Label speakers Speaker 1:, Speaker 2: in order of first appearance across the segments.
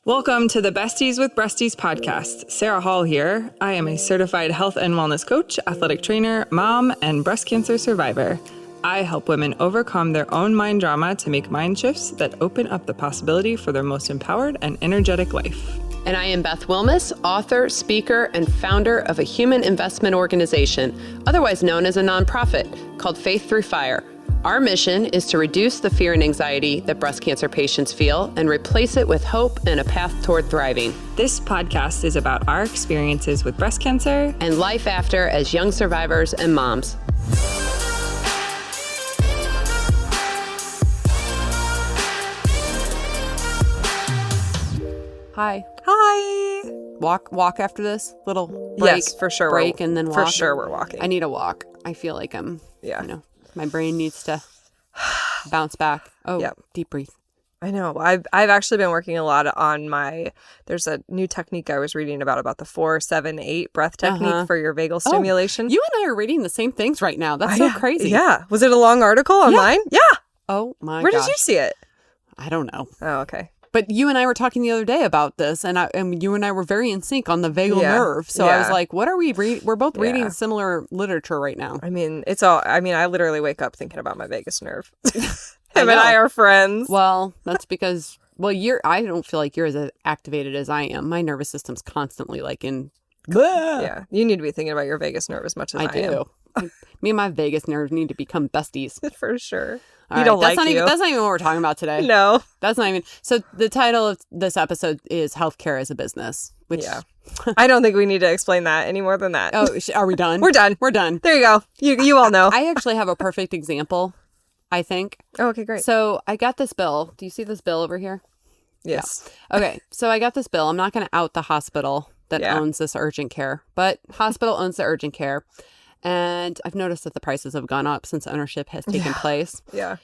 Speaker 1: Welcome to the Besties with Breasties podcast. Sarah Hall here. I am a certified health and wellness coach, athletic trainer, mom, and breast cancer survivor. I help women overcome their own mind drama to make mind shifts that open up the possibility for their most empowered and energetic life.
Speaker 2: And I am Beth Wilmus, author, speaker, and founder of a human investment organization, otherwise known as a nonprofit, called Faith Through Fire. Our mission is to reduce the fear and anxiety that breast cancer patients feel and replace it with hope and a path toward thriving.
Speaker 1: This podcast is about our experiences with breast cancer
Speaker 2: and life after as young survivors and moms. Hi.
Speaker 1: Hi.
Speaker 2: Walk after this little break.
Speaker 1: Yes, for sure.
Speaker 2: Break and then walk.
Speaker 1: For sure we're walking.
Speaker 2: I need a walk. I feel like my brain needs to bounce back. Oh, yep. Deep breathe.
Speaker 3: I know. I've actually been working a lot on there's a new technique I was reading about the 4-7-8 breath technique for your vagal stimulation.
Speaker 2: You and I are reading the same things right now. That's so crazy.
Speaker 3: Yeah. Was it a long article online? Yeah.
Speaker 2: Oh my gosh.
Speaker 3: Where did you see it?
Speaker 2: I don't know.
Speaker 3: Oh, okay.
Speaker 2: But you and I were talking the other day about this, and you and I were very in sync on the vagal nerve. So I was like, what are we reading? We're both reading similar literature right now.
Speaker 3: I mean, I literally wake up thinking about my vagus nerve. Him and I are friends.
Speaker 2: Well, that's because, I don't feel like you're as activated as I am. My nervous system's constantly like in...
Speaker 3: Yeah, you need to be thinking about your vagus nerve as much as I
Speaker 2: do. Me and my vagus nerve need to become besties.
Speaker 3: For sure.
Speaker 2: That's not even what we're talking about today.
Speaker 3: No.
Speaker 2: That's not even... So the title of this episode is Healthcare as a Business, which...
Speaker 3: Yeah. I don't think we need to explain that any more than that.
Speaker 2: Oh, are we done?
Speaker 3: We're done.
Speaker 2: We're done.
Speaker 3: There you go. You all know.
Speaker 2: I actually have a perfect example, I think.
Speaker 3: Oh, okay, great.
Speaker 2: So I got this bill. Do you see this bill over here?
Speaker 3: Yes.
Speaker 2: Yeah. Okay, so I got this bill. I'm not going to out the hospital that owns this urgent care, but hospital owns the urgent care. And I've noticed that the prices have gone up since ownership has taken place.
Speaker 3: Yeah.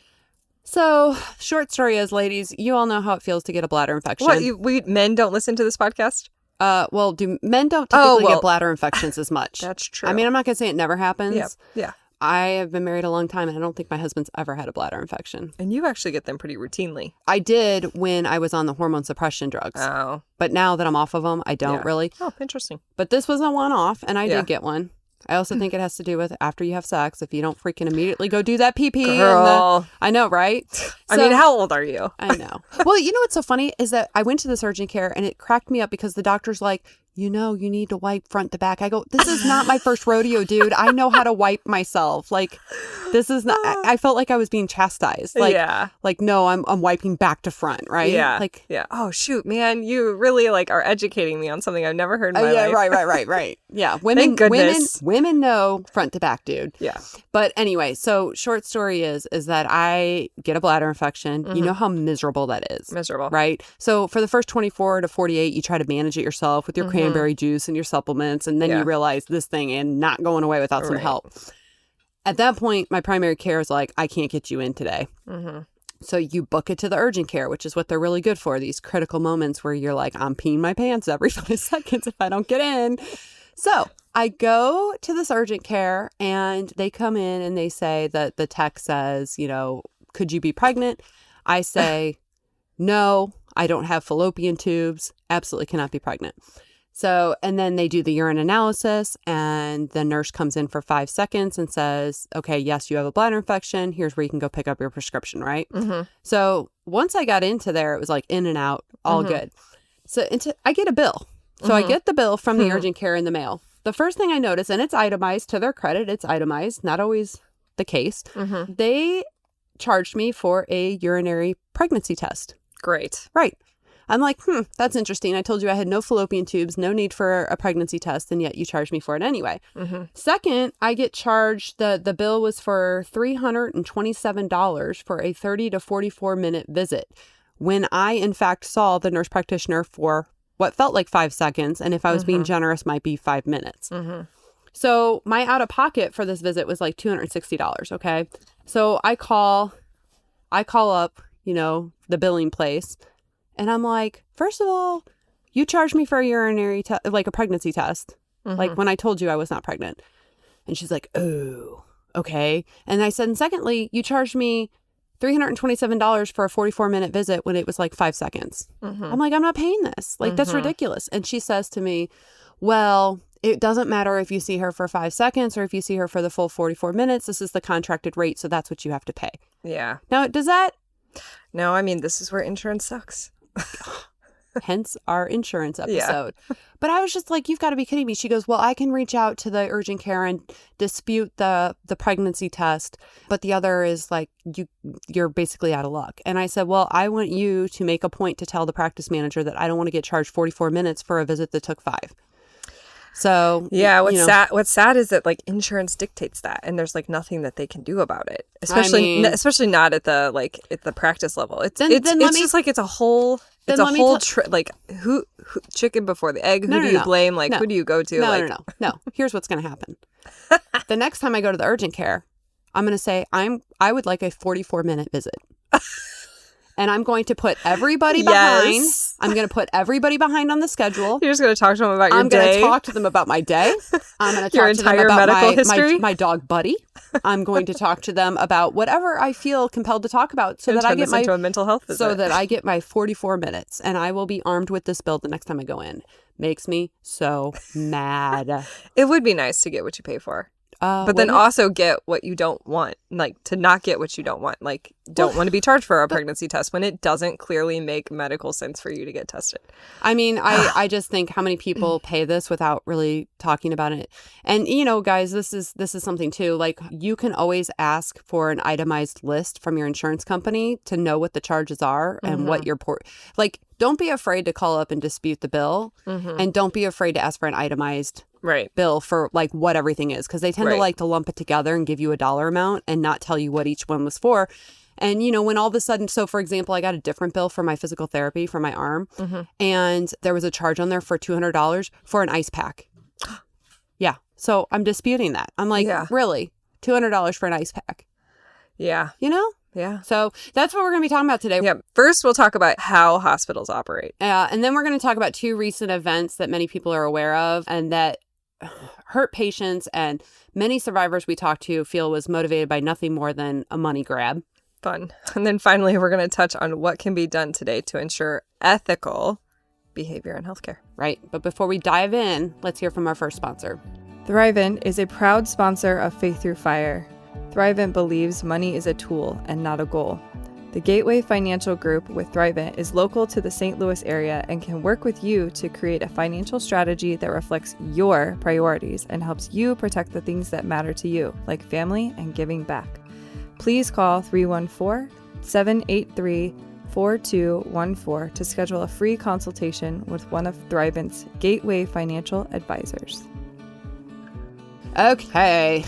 Speaker 2: So, short story is, ladies, you all know how it feels to get a bladder infection.
Speaker 3: What, men don't listen to this podcast?
Speaker 2: Do men don't typically get bladder infections as much?
Speaker 3: That's true.
Speaker 2: I mean, I'm not going to say it never happens.
Speaker 3: Yeah.
Speaker 2: I have been married a long time, and I don't think my husband's ever had a bladder infection.
Speaker 3: And you actually get them pretty routinely.
Speaker 2: I did when I was on the hormone suppression drugs.
Speaker 3: Oh.
Speaker 2: But now that I'm off of them, I don't really.
Speaker 3: Oh, interesting.
Speaker 2: But this was a one-off, and I did get one. I also think it has to do with after you have sex, if you don't freaking immediately go do that pee-pee.
Speaker 3: Girl.
Speaker 2: I know, right?
Speaker 3: I mean, how old are you?
Speaker 2: I know. Well, you know what's so funny is that I went to this urgent care and it cracked me up because the doctor's like, you need to wipe front to back. I go, this is not my first rodeo, dude. I know how to wipe myself. Like, this is not, I felt like I was being chastised. Like, no, I'm wiping back to front, right?
Speaker 3: Yeah.
Speaker 2: Like,
Speaker 3: yeah. Oh, shoot, man. You really are educating me on something I've never heard in my life.
Speaker 2: Right. Yeah.
Speaker 3: Thank goodness.
Speaker 2: Women know front to back, dude.
Speaker 3: Yeah.
Speaker 2: But anyway, so short story is that I get a bladder infection.
Speaker 3: Mm-hmm.
Speaker 2: You know how miserable that is.
Speaker 3: Miserable.
Speaker 2: Right? So for the first 24 to 48, you try to manage it yourself with your cranberry juice and your supplements. And then you realize this thing and not going away without some help. At that point, my primary care is like, I can't get you in today. Mm-hmm. So you book it to the urgent care, which is what they're really good for. These critical moments where you're like, I'm peeing my pants every 5 seconds if I don't get in. So I go to this urgent care and they come in and they say that the tech says, could you be pregnant? I say, no, I don't have fallopian tubes. Absolutely cannot be pregnant. So, and then they do the urine analysis and the nurse comes in for 5 seconds and says, okay, yes, you have a bladder infection. Here's where you can go pick up your prescription, right? Mm-hmm. So once I got into there, it was like in and out, all good. So I get a bill. So I get the bill from the urgent care in the mail. The first thing I notice, and it's itemized, to their credit, it's itemized, not always the case. Mm-hmm. They charged me for a urinary pregnancy test.
Speaker 3: Great.
Speaker 2: Right. I'm like, that's interesting. I told you I had no fallopian tubes, no need for a pregnancy test, and yet you charged me for it anyway. Mm-hmm. Second, I get charged, the bill was for $327 for a 30 to 44 minute visit when I, in fact, saw the nurse practitioner for what felt like 5 seconds, and if I was being generous, might be 5 minutes. Mm-hmm. So my out-of-pocket for this visit was like $260, okay? So I call up, the billing place, and I'm like, first of all, you charged me for a urinary like a pregnancy test, like when I told you I was not pregnant. And she's like, oh, okay. And I said, and secondly, you charged me $327 for a 44-minute visit when it was like 5 seconds. I'm like, I'm not paying this. Like, that's ridiculous. And she says to me, well, it doesn't matter if you see her for 5 seconds or if you see her for the full 44 minutes. This is the contracted rate, so that's what you have to pay.
Speaker 3: Yeah.
Speaker 2: Now, does that...
Speaker 3: No, I mean, this is where insurance sucks.
Speaker 2: Hence our insurance episode. Yeah. But I was just like, you've got to be kidding me. She goes, well, I can reach out to the urgent care and dispute the pregnancy test. But the other is like, you're basically out of luck. And I said, well, I want you to make a point to tell the practice manager that I don't want to get charged 44 minutes for a visit that took 5. So
Speaker 3: yeah, what's sad is that like insurance dictates that, and there's like nothing that they can do about it. Especially not at the practice level. It's just like it's a whole like who chicken before the egg. Who do you blame? Like who do you go to?
Speaker 2: No. Here's what's going to happen. The next time I go to the urgent care, I'm going to say I would like a 44-minute visit. And I'm going to put everybody behind. Yes. I'm going to put everybody behind on the schedule.
Speaker 3: You're just going to talk to them about your day.
Speaker 2: I'm going to talk to them about my day. I'm going to talk to them about my dog Buddy. I'm going to talk to them about whatever I feel compelled to talk about, so that I get into
Speaker 3: a mental health visit.
Speaker 2: So that I get my 44 minutes, and I will be armed with this bill the next time I go in. Makes me so mad.
Speaker 3: It would be nice to get what you pay for. But then also get what you don't want, like to not get what you don't want, like don't want to be charged for a pregnancy test when it doesn't clearly make medical sense for you to get tested.
Speaker 2: I mean, I just think how many people pay this without really talking about it. And, guys, this is something too. Like, you can always ask for an itemized list from your insurance company to know what the charges are and what your don't be afraid to call up and dispute the bill, and don't be afraid to ask for an itemized bill for like what everything is, because they tend to like to lump it together and give you a dollar amount and not tell you what each one was for. And, when all of a sudden, so for example, I got a different bill for my physical therapy for my arm, and there was a charge on there for $200 for an ice pack. Yeah. So I'm disputing that. I'm like, really? $200 for an ice pack?
Speaker 3: Yeah. Yeah.
Speaker 2: So that's what we're going to be talking about today.
Speaker 3: Yeah. First, we'll talk about how hospitals operate.
Speaker 2: And then we're going to talk about 2 recent events that many people are aware of and that hurt patients, and many survivors we talked to feel was motivated by nothing more than a money grab.
Speaker 3: Fun. And then finally, we're going to touch on what can be done today to ensure ethical behavior in healthcare.
Speaker 2: Right. But before we dive in, let's hear from our first sponsor.
Speaker 1: Thrivent is a proud sponsor of Faith Through Fire. Thrivent believes money is a tool and not a goal. The Gateway Financial Group with Thrivent is local to the St. Louis area and can work with you to create a financial strategy that reflects your priorities and helps you protect the things that matter to you, like family and giving back. Please call 314-783-4214 to schedule a free consultation with one of Thrivent's Gateway Financial Advisors.
Speaker 2: Okay.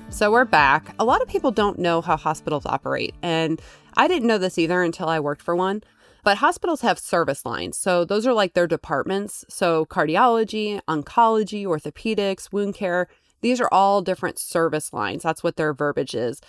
Speaker 2: So we're back. A lot of people don't know how hospitals operate, and I didn't know this either until I worked for one. But hospitals have service lines. So those are like their departments. So cardiology, oncology, orthopedics, wound care, these are all different service lines. That's what their verbiage is.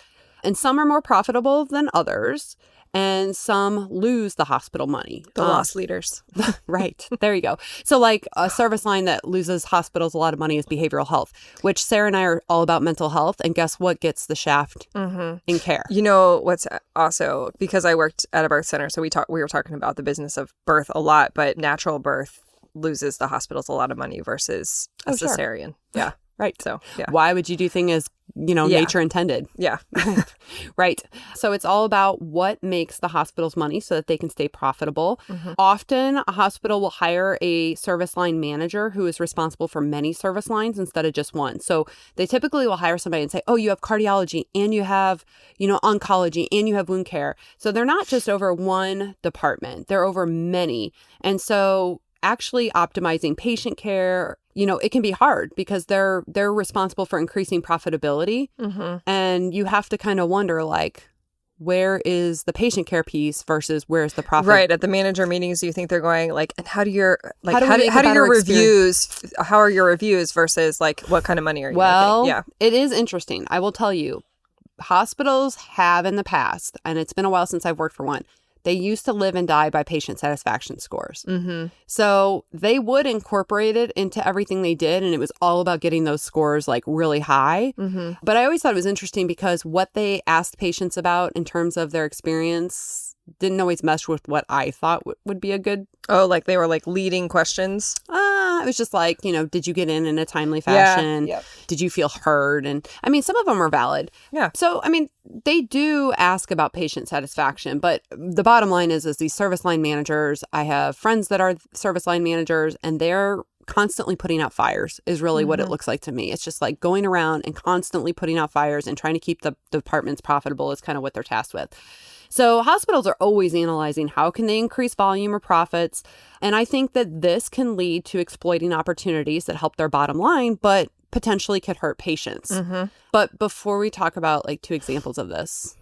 Speaker 2: And some are more profitable than others, and some lose the hospital money.
Speaker 3: The loss leaders.
Speaker 2: Right. There you go. So like a service line that loses hospitals a lot of money is behavioral health, which Sarah and I are all about mental health. And guess what gets the shaft in care?
Speaker 3: What's also, because I worked at a birth center, so we were talking about the business of birth a lot, but natural birth loses the hospitals a lot of money versus a cesarean. Sure. Yeah.
Speaker 2: Right. So why would you do things as, nature intended?
Speaker 3: Yeah.
Speaker 2: Right. So it's all about what makes the hospitals money so that they can stay profitable. Often a hospital will hire a service line manager who is responsible for many service lines instead of just one. So they typically will hire somebody and say, oh, you have cardiology and you have, oncology and you have wound care. So they're not just over one department. They're over many. And so actually optimizing patient care, it can be hard because they're responsible for increasing profitability. And you have to kind of wonder, like, where is the patient care piece versus where's the profit?
Speaker 3: Right. At the manager meetings, do you think they're going like, and how are your reviews versus like, what kind of money are you making? Yeah.
Speaker 2: It is interesting. I will tell you, hospitals have in the past, and it's been a while since I've worked for one, they used to live and die by patient satisfaction scores. So they would incorporate it into everything they did, and it was all about getting those scores like really high. But I always thought it was interesting because what they asked patients about in terms of their experience didn't always mesh with what I thought would be a good...
Speaker 3: Oh, like they were like leading questions?
Speaker 2: It was just like, did you get in a timely fashion?
Speaker 3: Yeah. Yep.
Speaker 2: Did you feel heard? And I mean, some of them are valid.
Speaker 3: Yeah.
Speaker 2: So, I mean, they do ask about patient satisfaction, but the bottom line is these service line managers, I have friends that are service line managers, and they're constantly putting out fires is really what it looks like to me. It's just like going around and constantly putting out fires and trying to keep the departments profitable is kind of what they're tasked with. So hospitals are always analyzing how can they increase volume or profits. And I think that this can lead to exploiting opportunities that help their bottom line, but potentially could hurt patients. But before we talk about like 2 examples of this,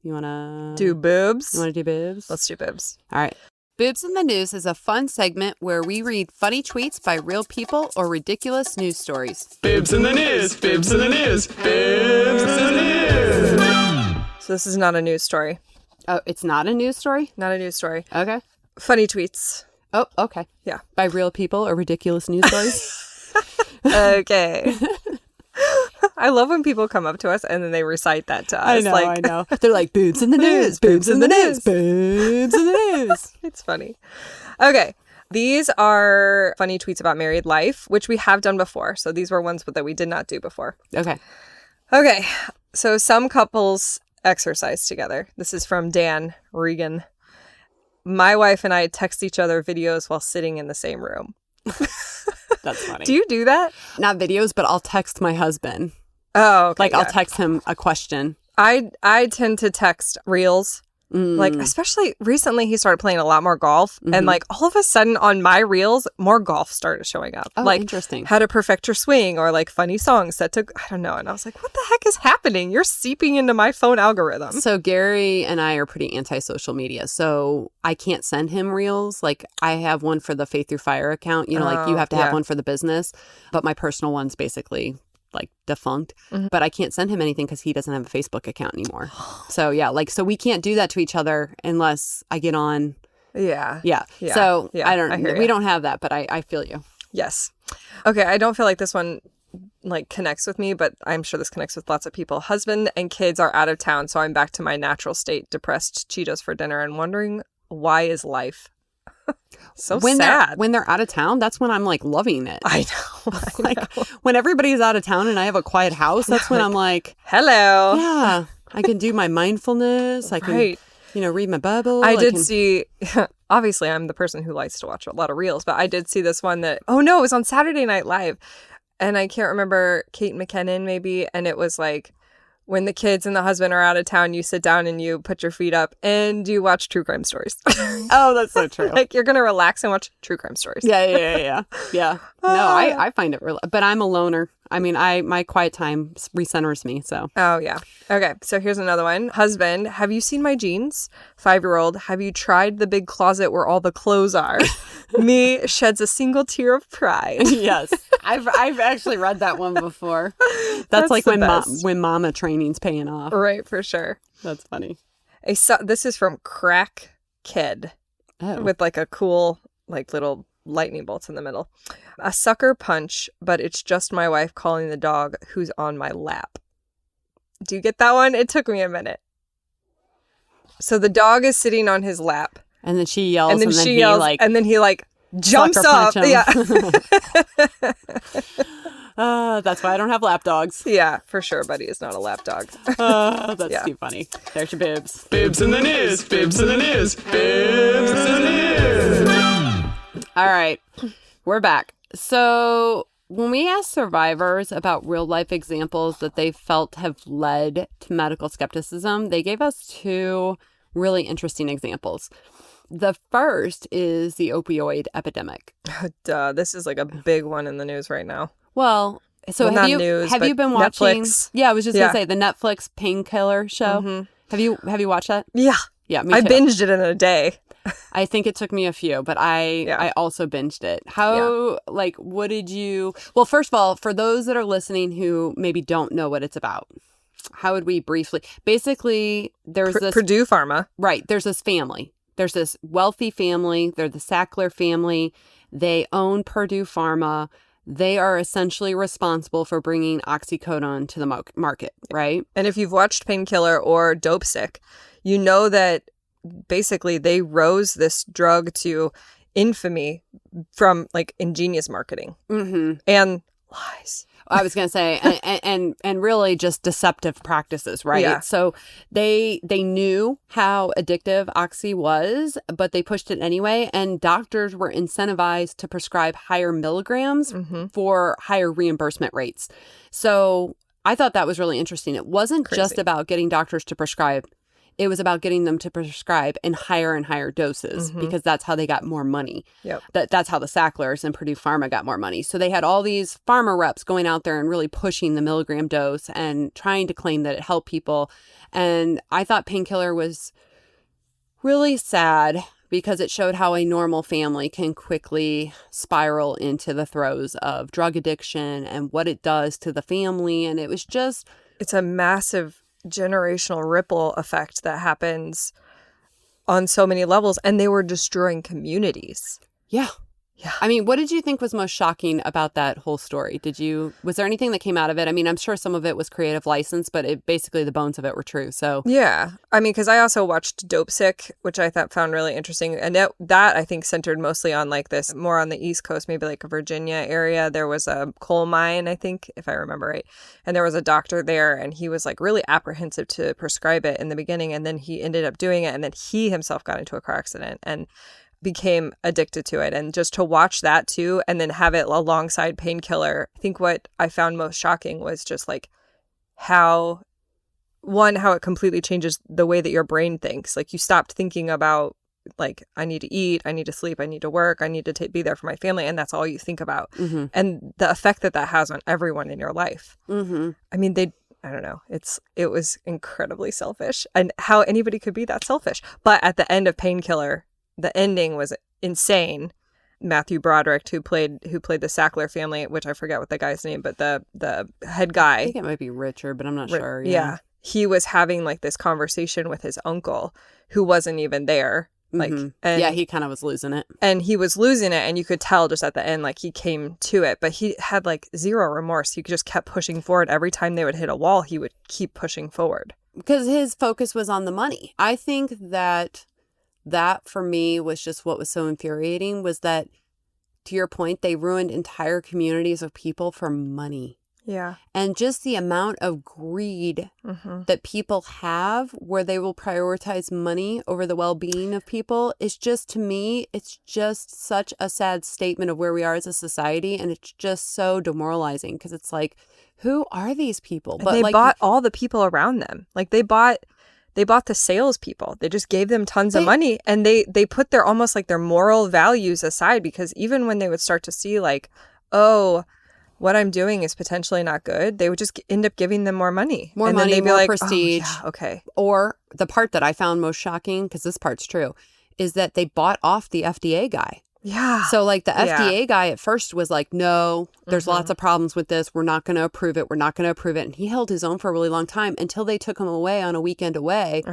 Speaker 2: you want to
Speaker 3: do boobs?
Speaker 2: You want to do boobs?
Speaker 3: Let's do boobs.
Speaker 2: All right. Boobs in the News is a fun segment where we read funny tweets by real people or ridiculous news stories.
Speaker 1: Boobs in the news, boobs in the news, boobs in the news.
Speaker 3: So this is not a news story.
Speaker 2: Oh, it's not a news story?
Speaker 3: Not a news story.
Speaker 2: Okay.
Speaker 3: Funny tweets.
Speaker 2: Oh, okay.
Speaker 3: Yeah.
Speaker 2: By real people or ridiculous news stories?
Speaker 3: Okay. I love when people come up to us and then they recite that to us.
Speaker 2: I know. They're like, boobs in the news, boobs in the news, boobs in the news.
Speaker 3: It's funny. Okay. These are funny tweets about married life, which we have done before. So these were ones that we did not do before.
Speaker 2: Okay.
Speaker 3: Okay. So some couples exercise together. This is from Dan Regan. My wife and I text each other videos while sitting in the same room.
Speaker 2: That's funny.
Speaker 3: Do you do that?
Speaker 2: Not videos, but I'll text my husband.
Speaker 3: Oh, okay.
Speaker 2: Like I'll text him a question.
Speaker 3: I tend to text reels. Like, especially recently, he started playing a lot more golf. And like all of a sudden on my reels, more golf started showing up.
Speaker 2: Oh,
Speaker 3: like,
Speaker 2: interesting.
Speaker 3: How to perfect your swing, or like funny songs that took, I don't know. And I was like, what the heck is happening? You're seeping into my phone algorithm.
Speaker 2: So Gary and I are pretty anti-social media. So I can't send him reels. Like I have one for the Faith Through Fire account. Like you have to have one for the business. But my personal one's basically like defunct, but I can't send him anything because he doesn't have a Facebook account anymore. So yeah, like, so we can't do that to each other unless I get on.
Speaker 3: Yeah.
Speaker 2: So I don't, we don't have that, but I feel you.
Speaker 3: Yes. Okay. I don't feel like this one like connects with me, but I'm sure this connects with lots of people. Husband and kids are out of town, so I'm back to my natural state, depressed Cheetos for dinner and wondering why is life so sad.
Speaker 2: When they're out of town, that's when I'm like loving it.
Speaker 3: I know.
Speaker 2: Like when everybody's out of town and I have a quiet house, that's when I'm like,
Speaker 3: hello.
Speaker 2: Yeah, I can do my mindfulness. I can, read my Bible.
Speaker 3: I did see, obviously I'm the person who likes to watch a lot of reels, but I did see this one that, it was on Saturday Night Live. And I can't remember, Kate McKinnon maybe. And it was like, when the kids and the husband are out of town, you sit down and you put your feet up and you watch true crime stories.
Speaker 2: Oh, that's so true.
Speaker 3: Like you're going to relax and watch true crime stories.
Speaker 2: Yeah. No, I find it real, but I'm a loner. I mean, my quiet time recenters me, so.
Speaker 3: Oh, yeah. Okay, so here's another one. Husband, have you seen my jeans? 5-year-old, have you tried the big closet where all the clothes are? Me sheds a single tear of pride.
Speaker 2: Yes. I've actually read that one before. That's like when mama training's paying off.
Speaker 3: Right, for sure.
Speaker 2: That's funny.
Speaker 3: This is from Crack Kid.
Speaker 2: Oh.
Speaker 3: With like a cool like little lightning bolts in the middle. A sucker punch, but it's just my wife calling the dog who's on my lap. Do you get that one? It took me a minute. So the dog is sitting on his lap.
Speaker 2: And then she yells, and then
Speaker 3: he jumps up. Yeah.
Speaker 2: That's why I don't have lap dogs.
Speaker 3: Yeah, for sure. Buddy is not a lap dog.
Speaker 2: That's too funny. There's your boobs.
Speaker 1: Boobs in the news. Boobs in the news. Boobs in the news.
Speaker 2: All right. We're back. So when we asked survivors about real life examples that they felt have led to medical skepticism, they gave us 2 really interesting examples. The first is the opioid epidemic.
Speaker 3: Duh, this is like a big one in the news right now.
Speaker 2: Well, so have you been watching?
Speaker 3: Netflix.
Speaker 2: Yeah, I was just gonna say the Netflix painkiller show. Mm-hmm. Have you watched that?
Speaker 3: Yeah,
Speaker 2: me too.
Speaker 3: I binged it in a day.
Speaker 2: I think it took me a few, but I also binged it. What did you? Well, first of all, for those that are listening who maybe don't know what it's about, how would we briefly? Basically, there's this
Speaker 3: Purdue Pharma.
Speaker 2: Right, there's this family. there's this wealthy family. They're the Sackler family. They own Purdue Pharma. They are essentially responsible for bringing oxycodone to the market, right?
Speaker 3: And if you've watched Painkiller or Dope Sick, you know that basically they rose this drug to infamy from like ingenious marketing and lies.
Speaker 2: I was going to say, and really just deceptive practices, right?
Speaker 3: Yeah.
Speaker 2: So they knew how addictive Oxy was, but they pushed it anyway. And doctors were incentivized to prescribe higher milligrams for higher reimbursement rates. So I thought that was really interesting. It wasn't just about getting doctors to prescribe. It was about getting them to prescribe in higher and higher doses because that's how they got more money.
Speaker 3: Yep.
Speaker 2: That's how the Sacklers and Purdue Pharma got more money. So they had all these pharma reps going out there and really pushing the milligram dose and trying to claim that it helped people. And I thought Painkiller was really sad because it showed how a normal family can quickly spiral into the throes of drug addiction and what it does to the family. And it was just...
Speaker 3: It's a massive generational ripple effect that happens on so many levels, and they were destroying communities.
Speaker 2: Yeah. I mean, what did you think was most shocking about that whole story? Was there anything that came out of it? I mean, I'm sure some of it was creative license, but basically the bones of it were true. So
Speaker 3: yeah, I mean, because I also watched Dope Sick, which I found really interesting, and that I think centered mostly on like this more on the East Coast, maybe like a Virginia area. There was a coal mine, I think, if I remember right, and there was a doctor there, and he was like really apprehensive to prescribe it in the beginning, and then he ended up doing it, and then he himself got into a car accident and became addicted to it. And just to watch that too, and then have it alongside Painkiller, I think what I found most shocking was just like how it completely changes the way that your brain thinks. Like you stopped thinking about like, I need to eat, I need to sleep, I need to work, I need to be there for my family, and that's all you think about. And the effect that has on everyone in your life. I mean, I don't know. It was incredibly selfish, and how anybody could be that selfish. But at the end of Painkiller, the ending was insane. Matthew Broderick, who played the Sackler family, which I forget what the guy's name, but the head guy.
Speaker 2: I think it might be Richard, but I'm not sure.
Speaker 3: Yeah. He was having like this conversation with his uncle, who wasn't even there. Like, and
Speaker 2: he kind of was losing it.
Speaker 3: And he was losing it, and you could tell just at the end, like he came to it, but he had like zero remorse. He just kept pushing forward. Every time they would hit a wall, he would keep pushing forward.
Speaker 2: Because his focus was on the money. I think that for me was just what was so infuriating, was that, to your point, they ruined entire communities of people for money.
Speaker 3: Yeah.
Speaker 2: And just the amount of greed that people have, where they will prioritize money over the well-being of people, is just, to me, it's just such a sad statement of where we are as a society. And it's just so demoralizing, because it's like, who are these people?
Speaker 3: But they bought all the people around them. Like they bought the salespeople. They just gave them tons of money, and they put their almost like their moral values aside, because even when they would start to see like, oh, what I'm doing is potentially not good, they would just end up giving them more money.
Speaker 2: More
Speaker 3: and
Speaker 2: money,
Speaker 3: then they'd be
Speaker 2: more
Speaker 3: like,
Speaker 2: prestige.
Speaker 3: Oh, yeah, okay.
Speaker 2: Or the part that I found most shocking, because this part's true, is that they bought off the FDA guy.
Speaker 3: Yeah.
Speaker 2: So like the FDA guy at first was like, no, there's lots of problems with this. We're not going to approve it. We're not going to approve it. And he held his own for a really long time until they took him away on a weekend away.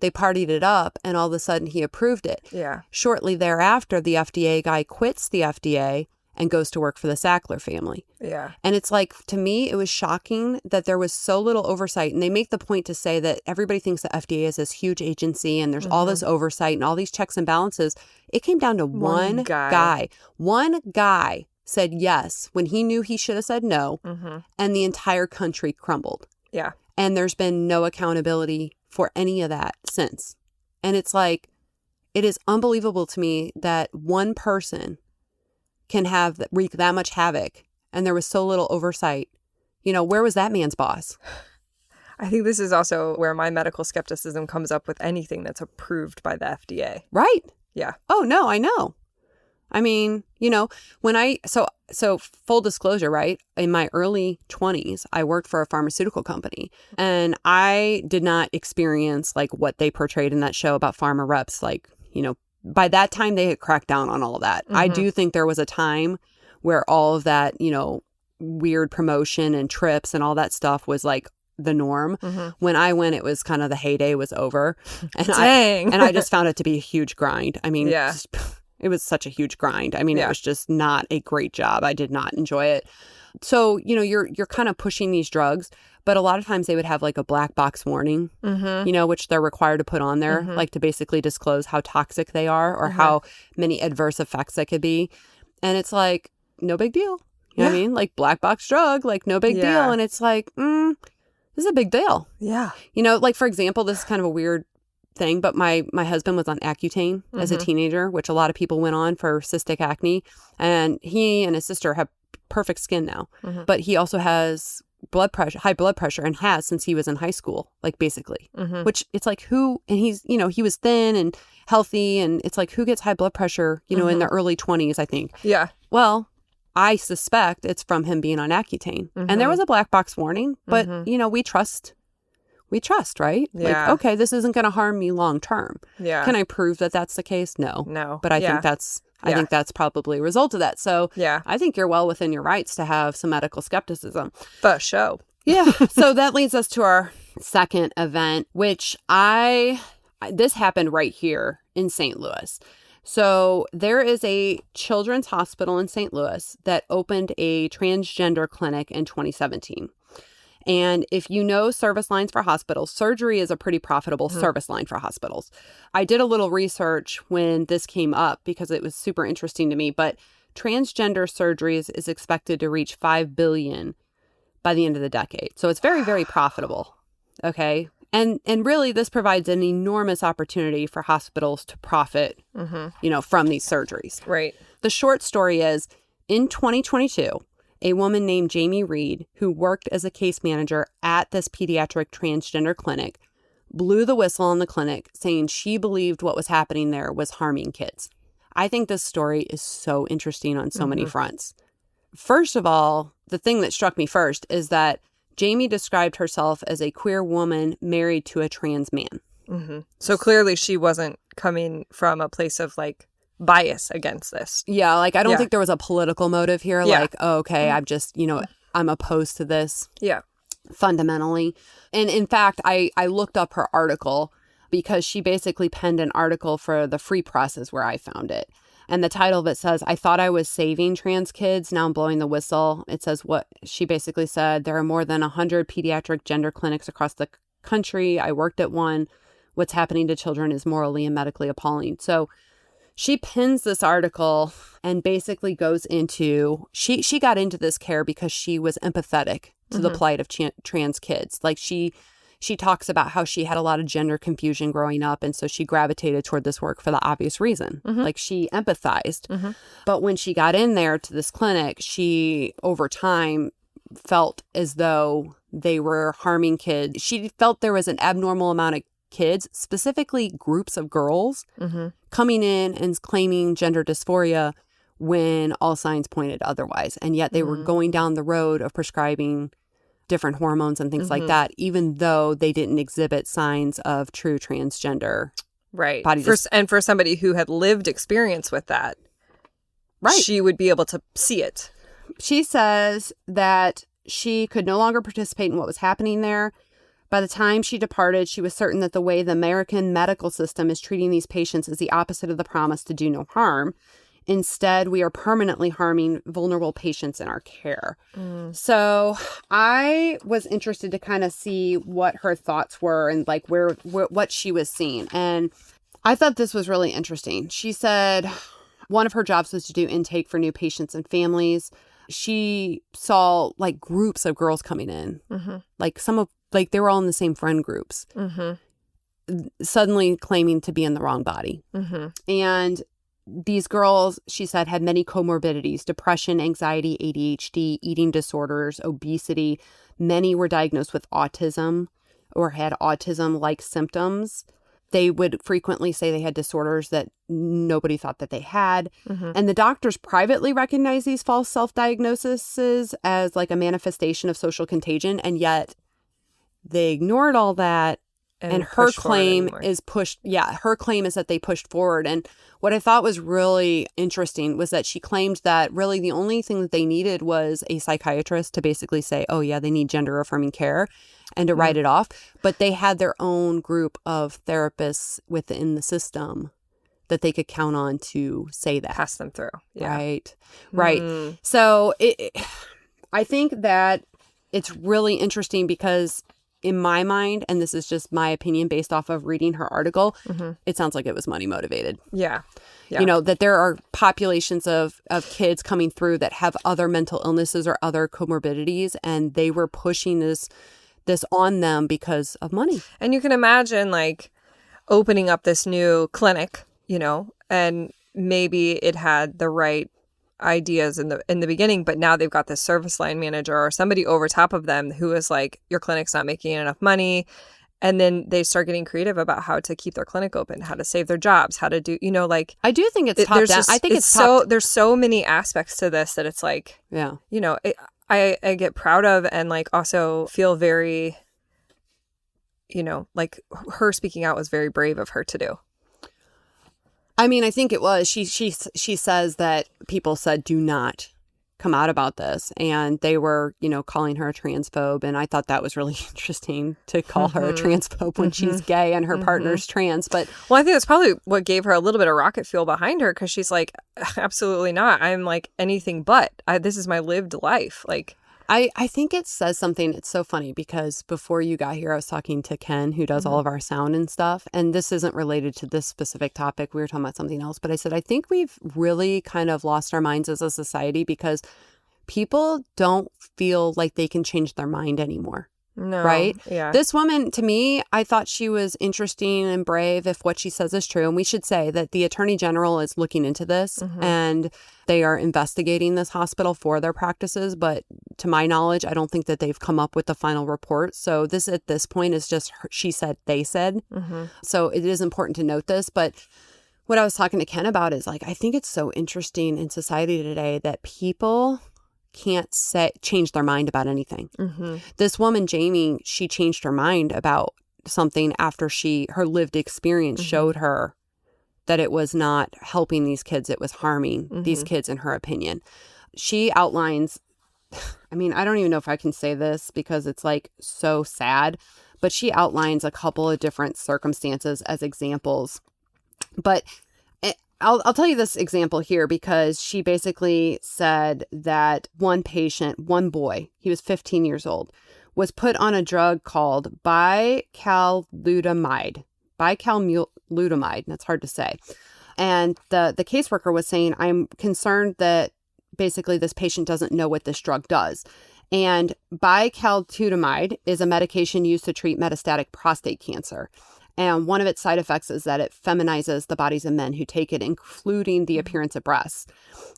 Speaker 2: They partied it up, and all of a sudden he approved it.
Speaker 3: Yeah.
Speaker 2: Shortly thereafter, the FDA guy quits the FDA and goes to work for the Sackler family.
Speaker 3: Yeah.
Speaker 2: And it's like, to me, it was shocking that there was so little oversight. And they make the point to say that everybody thinks the FDA is this huge agency and there's all this oversight and all these checks and balances. It came down to one guy. One guy said yes when he knew he should have said no. And the entire country crumbled.
Speaker 3: Yeah.
Speaker 2: And there's been no accountability for any of that since. And it's like, it is unbelievable to me that one person can wreak that much havoc, and there was so little oversight. You know, where was that man's boss?
Speaker 3: I think this is also where my medical skepticism comes up with anything that's approved by the FDA.
Speaker 2: Right.
Speaker 3: Yeah.
Speaker 2: Oh, no, I know. I mean, you know, when so full disclosure, right? In my early 20s, I worked for a pharmaceutical company, and I did not experience like what they portrayed in that show about pharma reps. Like, you know, by that time they had cracked down on all of that. I do think there was a time where all of that, you know, weird promotion and trips and all that stuff was like the norm. When I went, it was kind of the heyday was over. And
Speaker 3: Dang.
Speaker 2: I just found it to be a huge grind. I mean,
Speaker 3: Yeah.
Speaker 2: it was such a huge grind. I mean,
Speaker 3: Yeah.
Speaker 2: it was just not a great job. I did not enjoy it. So, you know, you're kind of pushing these drugs, but a lot of times they would have like a black box warning, you know, which they're required to put on there, like to basically disclose how toxic they are or how many adverse effects they could be. And it's like, no big deal. You know what I mean? Like black box drug, like no big deal. And it's like, this is a big deal.
Speaker 3: Yeah.
Speaker 2: You know, like for example, this is kind of a weird thing, but my husband was on Accutane as a teenager, which a lot of people went on for cystic acne. And he and his sister have perfect skin now. But he also has high blood pressure and has since he was in high school, like basically, which it's like and he's, you know, he was thin and healthy. And it's like, who gets high blood pressure, you know, in their early 20s, I think.
Speaker 3: Yeah.
Speaker 2: Well, I suspect it's from him being on Accutane. And there was a black box warning, but, you know, we trust, right?
Speaker 3: Yeah.
Speaker 2: Like, okay, this isn't going to harm me long term.
Speaker 3: Yeah.
Speaker 2: Can I prove that that's the case? No. But I think that's probably a result of that. So I think you're well within your rights to have some medical skepticism.
Speaker 3: For sure.
Speaker 2: Yeah. So that leads us to our second event, which this happened right here in St. Louis. So there is a children's hospital in St. Louis that opened a transgender clinic in 2017. And if you know service lines for hospitals, surgery is a pretty profitable service line for hospitals. I did a little research when this came up because it was super interesting to me, but transgender surgeries is expected to reach $5 billion by the end of the decade. So it's very, very profitable. Okay. And really, this provides an enormous opportunity for hospitals to profit, you know, from these surgeries.
Speaker 3: Right.
Speaker 2: The short story is, in 2022, a woman named Jamie Reed, who worked as a case manager at this pediatric transgender clinic, blew the whistle on the clinic, saying she believed what was happening there was harming kids. I think this story is so interesting on so many fronts. First of all, the thing that struck me first is that Jamie described herself as a queer woman married to a trans man.
Speaker 3: So clearly she wasn't coming from a place of like bias against this.
Speaker 2: Yeah, like I don't think there was a political motive here. Like, oh, okay, I'm just, you know, I'm opposed to this.
Speaker 3: Yeah.
Speaker 2: Fundamentally. And in fact, I looked up her article because she basically penned an article for the Free Press is where I found it. And the title of it says, I thought I was saving trans kids. Now I'm blowing the whistle. It says what she basically said. There are more than 100 pediatric gender clinics across the country. I worked at one. What's happening to children is morally and medically appalling. So she pins this article and basically goes into, she got into this care because she was empathetic to the plight of trans kids. Like she talks about how she had a lot of gender confusion growing up. And so she gravitated toward this work for the obvious reason. Like she empathized. But when she got in there to this clinic, she over time felt as though they were harming kids. She felt there was an abnormal amount of kids, specifically groups of girls, coming in and claiming gender dysphoria when all signs pointed otherwise. And yet they were going down the road of prescribing different hormones and things like that, even though they didn't exhibit signs of true transgender body
Speaker 3: and for somebody who had lived experience with that, she would be able to see it.
Speaker 2: She says that she could no longer participate in what was happening there. By the time she departed, she was certain that the way the American medical system is treating these patients is the opposite of the promise to do no harm. Instead, we are permanently harming vulnerable patients in our care. So I was interested to kind of see what her thoughts were and like what she was seeing. And I thought this was really interesting. She said one of her jobs was to do intake for new patients and families. She saw like groups of girls coming in, like they were all in the same friend groups, suddenly claiming to be in the wrong body. And these girls, she said, had many comorbidities: depression, anxiety, ADHD, eating disorders, obesity. Many were diagnosed with autism or had autism-like symptoms. They would frequently say they had disorders that nobody thought that they had. And the doctors privately recognized these false self-diagnoses as like a manifestation of social contagion. And yet they ignored all that And her claim is pushed. Yeah, her claim is that they pushed forward. And what I thought was really interesting was that she claimed that really the only thing that they needed was a psychiatrist to basically say, oh, yeah, they need gender affirming care and to write it off. But they had their own group of therapists within the system that they could count on to say that.
Speaker 3: Pass them through.
Speaker 2: Yeah. Right. So I think that it's really interesting because in my mind, and this is just my opinion based off of reading her article, it sounds like it was money motivated.
Speaker 3: Yeah.
Speaker 2: You know, that there are populations of kids coming through that have other mental illnesses or other comorbidities, and they were pushing this on them because of money.
Speaker 3: And you can imagine like opening up this new clinic, you know, and maybe it had the right ideas in the beginning, but now they've got this service line manager or somebody over top of them who is like, your clinic's not making enough money. And then they start getting creative about how to keep their clinic open, how to save their jobs, how to do, you know, like.
Speaker 2: I do think it's top down. I think it's
Speaker 3: so, there's so many aspects to this that it's like,
Speaker 2: yeah,
Speaker 3: you know, I get proud of and like also feel very, you know, like her speaking out was very brave of her to do.
Speaker 2: I mean, I think it was. She says that people said, do not come out about this. And they were, you know, calling her a transphobe. And I thought that was really interesting to call her a transphobe when she's gay and her partner's trans. But
Speaker 3: well, I think that's probably what gave her a little bit of rocket fuel behind her, because she's like, absolutely not. I'm like anything but. This is my lived life. Like,
Speaker 2: I think it says something. It's so funny because before you got here, I was talking to Ken, who does all of our sound and stuff. And this isn't related to this specific topic. We were talking about something else. But I said, I think we've really kind of lost our minds as a society because people don't feel like they can change their mind anymore.
Speaker 3: No.
Speaker 2: Right?
Speaker 3: Yeah.
Speaker 2: This woman, to me, I thought she was interesting and brave if what she says is true. And we should say that the Attorney General is looking into this and they are investigating this hospital for their practices. But to my knowledge, I don't think that they've come up with the final report. So this at this point is just she said, they said. So it is important to note this. But what I was talking to Ken about is like, I think it's so interesting in society today that people can't change their mind about anything. This woman, Jamie, she changed her mind about something after her lived experience showed her that it was not helping these kids. It was harming these kids, in her opinion. She outlines, I mean, I don't even know if I can say this because it's like so sad, but she outlines a couple of different circumstances as examples. But I'll tell you this example here because she basically said that one patient, one boy, he was 15 years old, was put on a drug called bicalutamide. Bicalutamide, that's hard to say. And the caseworker was saying, I'm concerned that basically this patient doesn't know what this drug does. And bicalutamide is a medication used to treat metastatic prostate cancer. And one of its side effects is that it feminizes the bodies of men who take it, including the appearance of breasts.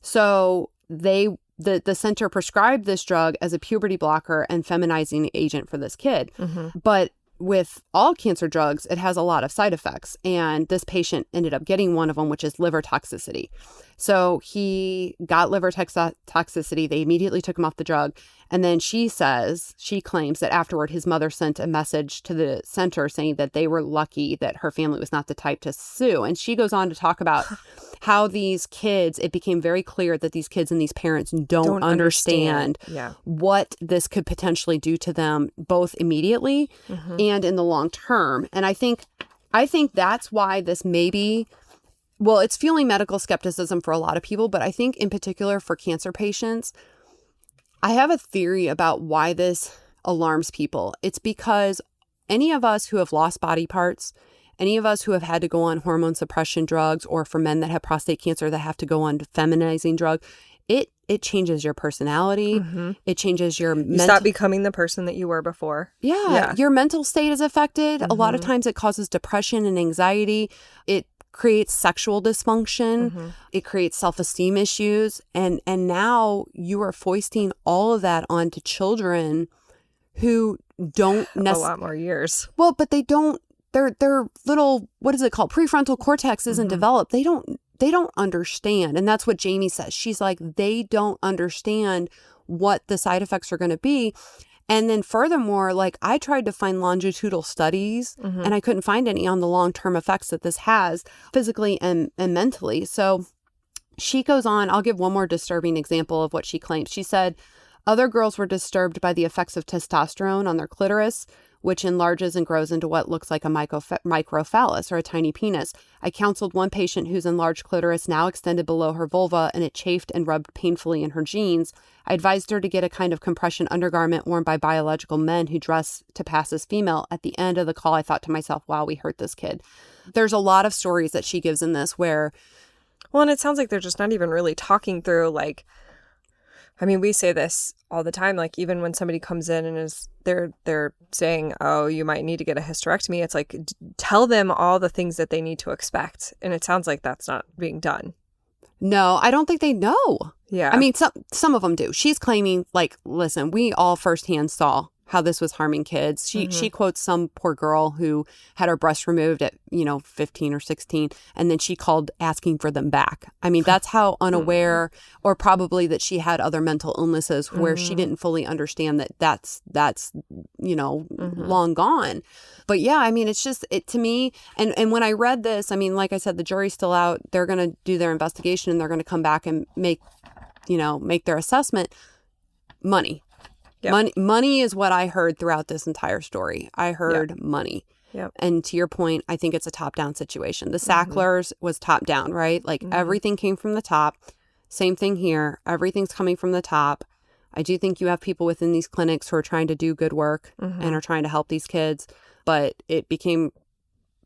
Speaker 2: So the center prescribed this drug as a puberty blocker and feminizing agent for this kid. But with all cancer drugs, it has a lot of side effects. And this patient ended up getting one of them, which is liver toxicity. So he got liver toxicity. They immediately took him off the drug. And then she claims that afterward, his mother sent a message to the center saying that they were lucky that her family was not the type to sue. And she goes on to talk about how these kids, it became very clear that these kids and these parents don't understand what this could potentially do to them, both immediately and in the long term. And I think that's why this maybe, well, it's fueling medical skepticism for a lot of people, but I think in particular for cancer patients, I have a theory about why this alarms people. It's because any of us who have lost body parts, any of us who have had to go on hormone suppression drugs, or for men that have prostate cancer that have to go on feminizing drug, it changes your personality. It changes your
Speaker 3: you stop becoming the person that you were before.
Speaker 2: Yeah. Your mental state is affected. A lot of times it causes depression and anxiety. It creates sexual dysfunction. It creates self-esteem issues. And now you are foisting all of that onto children who don't
Speaker 3: a lot more years.
Speaker 2: Well, but they don't, their little, what is it called? Prefrontal cortex isn't developed. They don't understand. And that's what Jamie says. She's like, they don't understand what the side effects are going to be. And then furthermore, like I tried to find longitudinal studies and I couldn't find any on the long-term effects that this has physically and mentally. So she goes on, I'll give one more disturbing example of what she claims. She said, other girls were disturbed by the effects of testosterone on their clitoris, which enlarges and grows into what looks like a microphallus or a tiny penis. I counseled one patient whose enlarged clitoris now extended below her vulva and it chafed and rubbed painfully in her jeans. I advised her to get a kind of compression undergarment worn by biological men who dress to pass as female. At the end of the call, I thought to myself, wow, we hurt this kid. There's a lot of stories that she gives in this where...
Speaker 3: Well, and it sounds like they're just not even really talking through, like... I mean, we say this all the time, like even when somebody comes in and they're saying, oh, you might need to get a hysterectomy. It's like, tell them all the things that they need to expect. And it sounds like that's not being done.
Speaker 2: No, I don't think they know.
Speaker 3: Yeah.
Speaker 2: I mean, some of them do. She's claiming like, listen, we all firsthand saw how this was harming kids. She quotes some poor girl who had her breast removed at, 15 or 16. And then she called asking for them back. I mean, that's how unaware or probably that she had other mental illnesses where she didn't fully understand that that's long gone. But yeah, I mean, it's just to me. And when I read this, I mean, like I said, the jury's still out. They're going to do their investigation and they're going to come back and make their assessment. Money. Yep. Money is what I heard throughout this entire story. I heard money.
Speaker 3: Yep.
Speaker 2: And to your point, I think it's a top-down situation. The Sacklers was top-down, right? Like everything came from the top. Same thing here. Everything's coming from the top. I do think you have people within these clinics who are trying to do good work and are trying to help these kids. But it became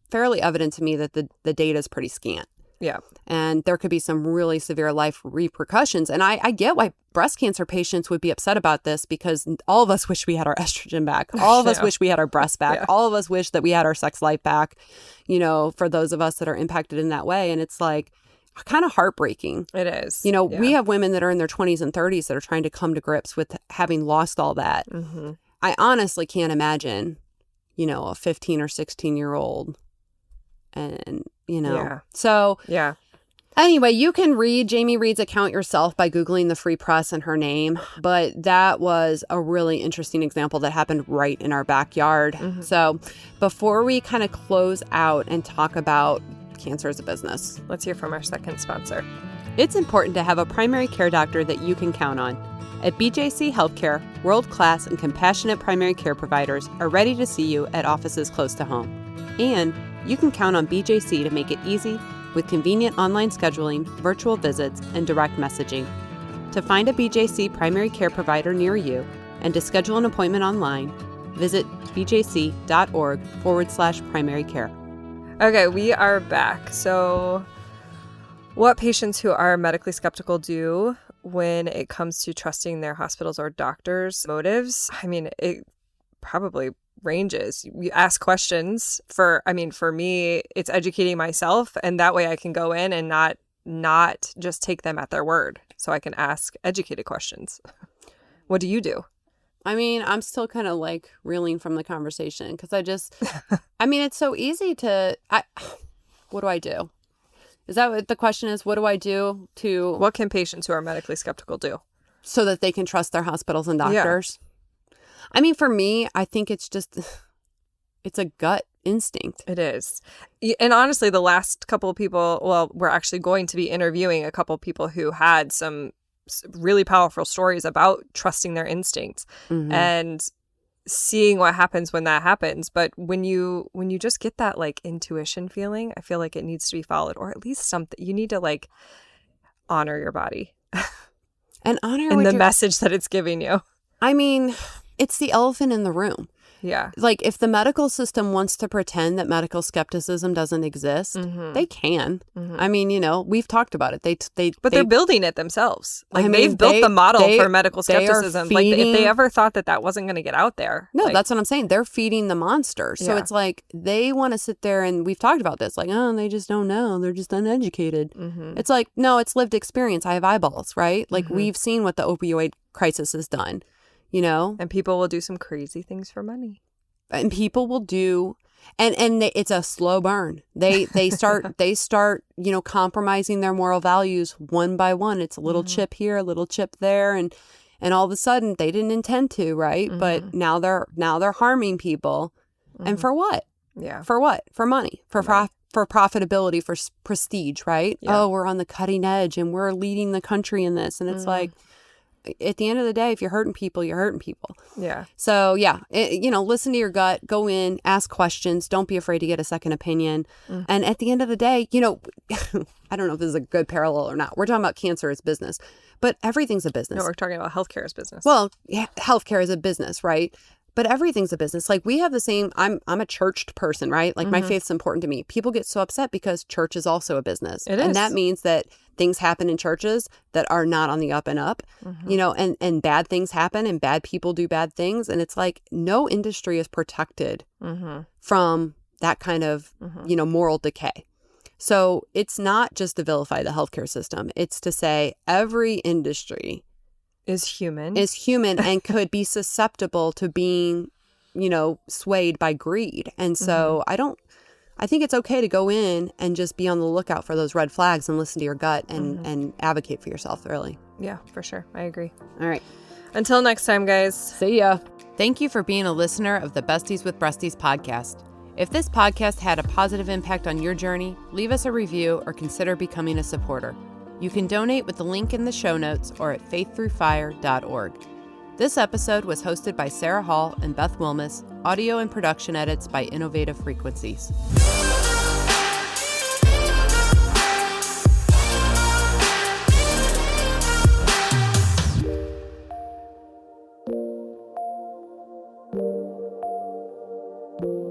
Speaker 2: fairly evident to me that the data is pretty scant.
Speaker 3: Yeah.
Speaker 2: And there could be some really severe life repercussions. And I get why breast cancer patients would be upset about this because all of us wish we had our estrogen back. All of us wish we had our breasts back. Yeah. All of us wish that we had our sex life back, for those of us that are impacted in that way. And it's like kind of heartbreaking.
Speaker 3: It is.
Speaker 2: We have women that are in their 20s and 30s that are trying to come to grips with having lost all that. I honestly can't imagine, a 15 or 16-year-old and So
Speaker 3: yeah.
Speaker 2: Anyway, you can read Jamie Reed's account yourself by Googling the Free Press and her name. But that was a really interesting example that happened right in our backyard. So before we kind of close out and talk about cancer as a business,
Speaker 3: let's hear from our second sponsor.
Speaker 2: It's important to have a primary care doctor that you can count on. At BJC Healthcare, world-class and compassionate primary care providers are ready to see you at offices close to home. And you can count on BJC to make it easy with convenient online scheduling, virtual visits, and direct messaging. To find a BJC primary care provider near you and to schedule an appointment online, visit bjc.org/primary care.
Speaker 3: Okay, we are back. So what patients who are medically skeptical do when it comes to trusting their hospitals or doctors' motives, I mean, it probably ranges. You ask questions. For me, it's educating myself, and that way I can go in and not just take them at their word. So I can ask educated questions. What do you do?
Speaker 2: I mean, I'm still kind of like reeling from the conversation because it's so easy what do I do? Is that what the question is? What do I do to...
Speaker 3: What can patients who are medically skeptical do?
Speaker 2: So that they can trust their hospitals and doctors? Yeah. I mean, for me, I think it's a gut instinct.
Speaker 3: It is. And honestly, the last couple of people, we're actually going to be interviewing a couple of people who had some really powerful stories about trusting their instincts and seeing what happens when that happens. But when you just get that like intuition feeling, I feel like it needs to be followed, or at least something. You need to like honor your body
Speaker 2: and honor
Speaker 3: and the message that it's giving you.
Speaker 2: I mean, it's the elephant in the room.
Speaker 3: Yeah.
Speaker 2: Like if the medical system wants to pretend that medical skepticism doesn't exist, they can. I mean, we've talked about it. But
Speaker 3: they're building it themselves. Like they've built the model for medical skepticism. Like if they ever thought that wasn't going to get out there.
Speaker 2: No, that's what I'm saying. They're feeding the monster. So it's like they want to sit there and we've talked about this. Like, oh, they just don't know. They're just uneducated. It's like, no, it's lived experience. I have eyeballs, right? Like we've seen what the opioid crisis has done.
Speaker 3: And people will do some crazy things for money.
Speaker 2: And people will do, it's a slow burn. They start compromising their moral values one by one. It's a little chip here, a little chip there, and And all of a sudden they didn't intend to, right? But now they're harming people. And for what?
Speaker 3: Yeah.
Speaker 2: For what? For money, for profitability, for prestige, right? Yeah. Oh, we're on the cutting edge and we're leading the country in this. And it's like, at the end of the day, if you're hurting people, you're hurting people.
Speaker 3: Yeah.
Speaker 2: So yeah, listen to your gut, go in, ask questions. Don't be afraid to get a second opinion. And at the end of the day, I don't know if this is a good parallel or not. We're talking about cancer as business, but everything's a business.
Speaker 3: No, we're talking about healthcare as business.
Speaker 2: Well, yeah, healthcare is a business, right? But everything's a business. Like we have the same, I'm a churched person, right? Like my faith's important to me. People get so upset because church is also a business.
Speaker 3: It is.
Speaker 2: And that means that things happen in churches that are not on the up and up, and bad things happen and bad people do bad things. And it's like no industry is protected from that kind of, moral decay. So it's not just to vilify the healthcare system. It's to say every industry
Speaker 3: is human
Speaker 2: and could be susceptible to being, swayed by greed. And so I think it's okay to go in and just be on the lookout for those red flags and listen to your gut and advocate for yourself, really.
Speaker 3: Yeah, for sure. I agree.
Speaker 2: All right.
Speaker 3: Until next time, guys.
Speaker 2: See ya. Thank you for being a listener of the Besties with Breasties podcast. If this podcast had a positive impact on your journey, leave us a review or consider becoming a supporter. You can donate with the link in the show notes or at faiththroughfire.org. This episode was hosted by Sarah Hall and Beth Wilmus, audio and production edits by Innovative Frequencies.
Speaker 3: you.